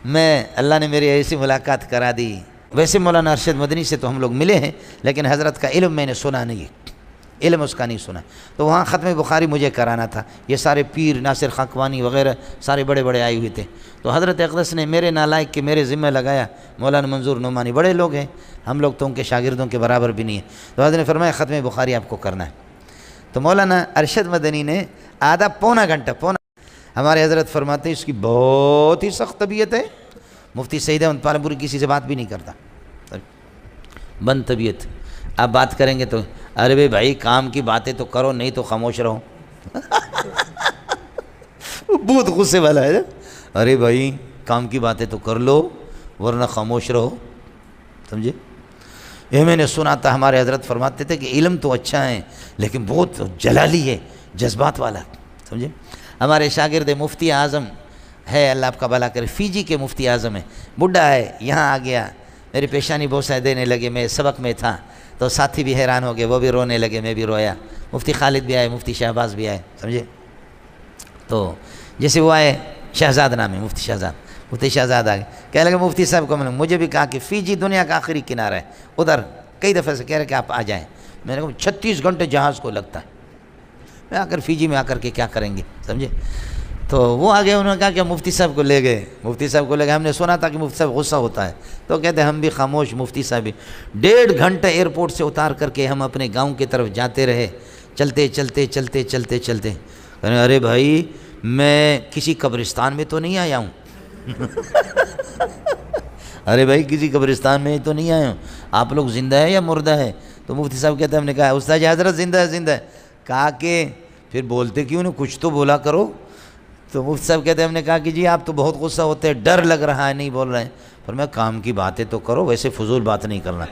میں اللہ نے میری ایسی ملاقات کرا دی. ویسے مولانا ارشد مدنی سے تو ہم لوگ ملے ہیں، لیکن حضرت کا علم میں نے سنا نہیں ہے، علم اس کا نہیں سنا. تو وہاں ختم بخاری مجھے کرانا تھا. یہ سارے پیر ناصر خاکوانی وغیرہ سارے بڑے بڑے آئے ہوئے تھے. تو حضرت اقدس نے میرے نالائق کے میرے ذمہ لگایا. مولانا منظور نعمانی بڑے لوگ ہیں، ہم لوگ تو ان کے شاگردوں کے برابر بھی نہیں ہیں. تو حضرت نے فرمایا ختم بخاری آپ کو کرنا ہے. تو مولانا ارشد مدنی نے آدھا پونا گھنٹہ ہمارے حضرت فرماتے ہیں اس کی بہت ہی سخت طبیعت ہے. مفتی سعید احمد پالنپوری کسی سے بات بھی نہیں کرتا، بند طبیعت. آپ بات کریں گے تو ارے بھائی کام کی باتیں تو کرو، نہیں تو خاموش رہو. بہت غصے والا ہے. ارے بھائی کام کی باتیں تو کر لو ورنہ خاموش رہو. سمجھے؟ یہ میں نے سنا تھا. ہمارے حضرت فرماتے تھے کہ علم تو اچھا ہے لیکن بہت جلالی ہے، جذبات والا. سمجھے؟ ہمارے شاگرد مفتی اعظم ہے، اللہ آپ کا بھلا کرے، فیجی کے مفتی اعظم ہے، بڈھا ہے، یہاں آ گیا، میری پیشانی بوسہ دینے لگے. میں سبق میں تھا تو ساتھی بھی حیران ہو گئے، وہ بھی رونے لگے، میں بھی رویا. مفتی خالد بھی آئے، مفتی شہباز بھی آئے. سمجھے؟ تو جیسے وہ آئے، شہزاد نام ہے، مفتی شہزاد، مفتی شہزاد آ گئے. کہنے لگے مفتی صاحب کو مجھے بھی کہا کہ فیجی دنیا کا آخری کنارہ ہے، ادھر کئی دفعہ سے کہہ رہے کہ آپ آ جائیں. میں نے کہا 36 گھنٹے جہاز کو لگتا ہے، میں آ کر فیجی میں آ کر کے کیا کریں گے. سمجھے؟ تو وہ آگے انہوں نے کہا کہ مفتی صاحب کو لے گئے. مفتی صاحب کو لے گئے. ہم نے سنا تھا کہ مفتی صاحب غصہ ہوتا ہے، تو کہتے ہیں ہم بھی خاموش. مفتی صاحب بھی 1.5 گھنٹہ ایئرپورٹ سے اتار کر کے ہم اپنے گاؤں کی طرف جاتے رہے، چلتے چلتے چلتے چلتے چلتے. ارے بھائی میں کسی قبرستان میں تو نہیں آیا ہوں. ارے بھائی کسی قبرستان میں تو نہیں آیا ہوں، آپ لوگ زندہ ہے یا مردہ ہے؟ تو مفتی صاحب کہتے ہیں ہم نے کہا استاد حضرت زندہ ہے زندہ ہے. کہا کہ پھر بولتے کیوں نہیں، کچھ تو بولا کرو. تو مفتی صاحب کہتے ہیں ہم نے کہا کہ جی آپ تو بہت غصہ ہوتے ہیں، ڈر لگ رہا ہے، نہیں بول رہے ہیں. پر میں کام کی باتیں تو کرو، ویسے فضول بات نہیں کرنا.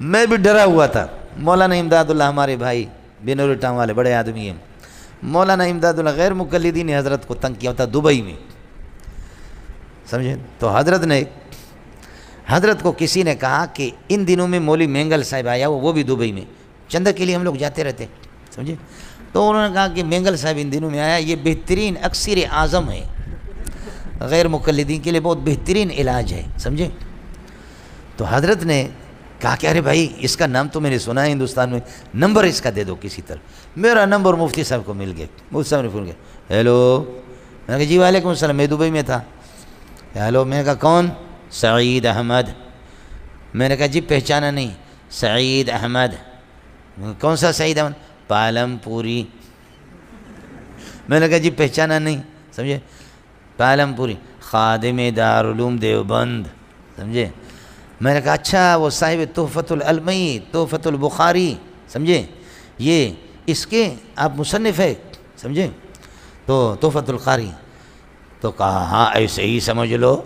میں بھی ڈرا ہوا تھا. مولانا امداد اللہ ہمارے بھائی بینور ٹاؤن والے بڑے آدمی ہیں. مولانا امداد اللہ غیر مقلدین نے حضرت کو تنگ کیا ہوتا دبئی میں. سمجھے؟ تو حضرت کو کسی نے کہا کہ ان دنوں میں مولوی مینگل صاحب آیا وہ بھی دبئی میں، چندہ کے لیے ہم لوگ جاتے رہتے. سمجھے؟ تو انہوں نے کہا کہ مینگل صاحب ان دنوں میں آیا، یہ بہترین اکثر اعظم ہے، غیر مقلدین کے لیے بہت بہترین علاج ہے. سمجھے؟ تو حضرت نے کہا کہ ارے بھائی اس کا نام تو میں نے سنا ہے ہندوستان میں، نمبر اس کا دے دو کسی طرح. میرا نمبر مفتی صاحب کو مل گیا. مفتی صاحب نے فون کیا، ہیلو. میں نے کہا جی وعلیکم السلام، میں دبئی میں تھا. ہیلو. میں نے کہا کون؟ سعید احمد. میں نے کہا جی پہچانا نہیں. سعید احمد. کون سا سعید احمد؟ پالم پوری. میں نے کہا جی پہچانا نہیں. سمجھے؟ پالم پوری خادم دارالعلوم دیوبند. سمجھے؟ میں نے کہا اچھا وہ صاحب تحفۃ العلمی، تحفۃ البخاری. سمجھے؟ یہ اس کے آپ مصنف ہے. سمجھے؟ تو تحفۃ القاری. تو کہا ہاں ایسے ہی سمجھ لو،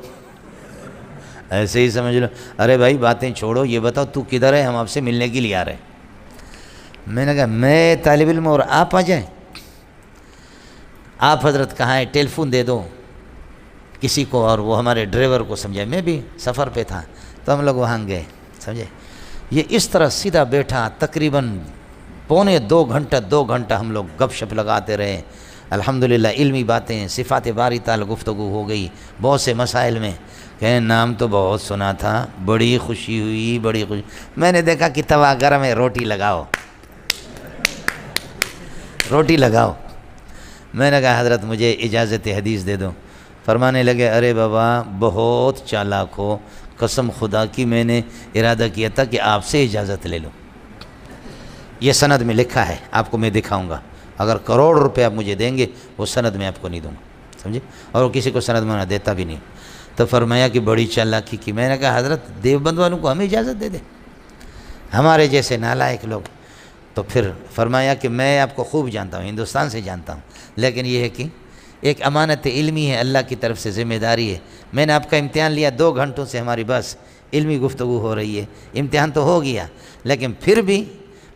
ایسے ہی سمجھ لو. ارے بھائی باتیں چھوڑو، یہ بتاؤ تو کدھر ہے، ہم آپ سے ملنے کے لیے آ رہے ہیں. میں نے کہا میں طالب علم اور آپ آ جائیں. آپ حضرت کہاں ہے، ٹیلی فون دے دو کسی کو. اور وہ ہمارے ڈرائیور کو سمجھا، میں بھی سفر پہ تھا تو ہم لوگ وہاں گئے. سمجھے؟ یہ اس طرح سیدھا بیٹھا تقریباً 2 گھنٹہ ہم لوگ گپ شپ لگاتے رہے. الحمدللہ علمی باتیں، صفات باری تعالی گفتگو ہو گئی بہت سے مسائل میں. کہ نام تو بہت سنا تھا، بڑی خوشی ہوئی، بڑی خوشی. میں نے دیکھا کہ توا گرم ہے، روٹی لگاؤ، روٹی لگاؤ. میں نے کہا حضرت مجھے اجازت حدیث دے دو. فرمانے لگے ارے بابا بہت چالاک ہو، قسم خدا کی میں نے ارادہ کیا تھا کہ آپ سے اجازت لے لوں. یہ سند میں لکھا ہے، آپ کو میں دکھاؤں گا. اگر کروڑ روپے آپ مجھے دیں گے وہ سند میں آپ کو نہیں دوں گا. سمجھے؟ اور وہ کسی کو سند میں دیتا بھی نہیں. تو فرمایا کہ بڑی چالاکی کی. میں نے کہا حضرت دیوبند والوں کو ہمیں اجازت دے دیں، ہمارے جیسے نالائق لوگ. تو پھر فرمایا کہ میں آپ کو خوب جانتا ہوں، ہندوستان سے جانتا ہوں، لیکن یہ ہے کہ ایک امانت علمی ہے، اللہ کی طرف سے ذمہ داری ہے. میں نے آپ کا امتحان لیا، 2 گھنٹوں سے ہماری بس علمی گفتگو ہو رہی ہے. امتحان تو ہو گیا لیکن پھر بھی